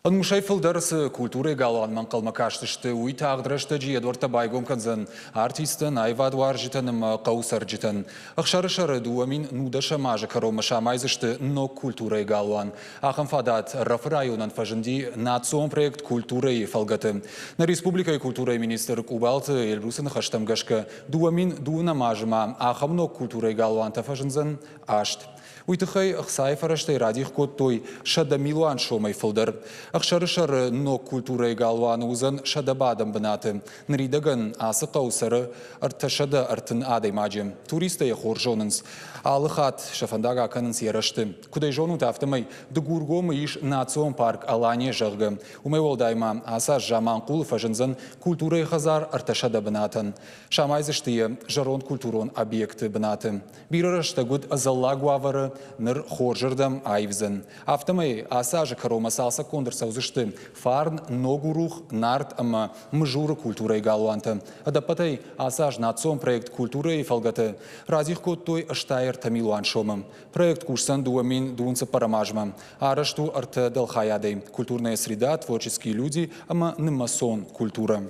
Анмушай фылдарысы культуры галуанман қалмакаштышты уй тағдырышты жиедворта байгом канзан артистын айвадуар житаным қаусар житан. Ақшары-шары дуамин нудаша мажы карома шамайзышты но культуры галуан. Ахам фадат Раф районан фажынди национ проект культуры фалгаты. На республикай культуры министр Кубалты Эльбрусын хаштамгашка дуамин дуна мажыма ахам но культуры галуан тафажынзан ашт. Уйтыхай сайфараштай радих код той шада милуан шомай фылдар. Ақшары-шары но культурай галуан узан шада бадам бінаты. Нридаган асы қаусары арташада артын адай маджи. Туристай хоржонынс. Алыхат шафандага аканынс ярашты. Кудай жону тафтымай дыгургомы иш национ парк алане жағы. Умай олдайма аса жаман кул фажынзан культурай хазар арташада бінатын. Шамайзыштые жарон культурон объекты бінаты. Бирарашта гуд азаллагуавары ныр хоржырдам айвзын. Автомай асажы карома салса кондыр саузышты фарн ногурух нарт ама мжуры культурай галуанты. Адапатай асаж национ проект культуры и фалгаты. Разих код той аштайр тамилуан шомым. Проект курсан дуамин дуунца парамажма. Арашту арта далхаядой. Культурная среда, творческие люди, ама нымасон культура.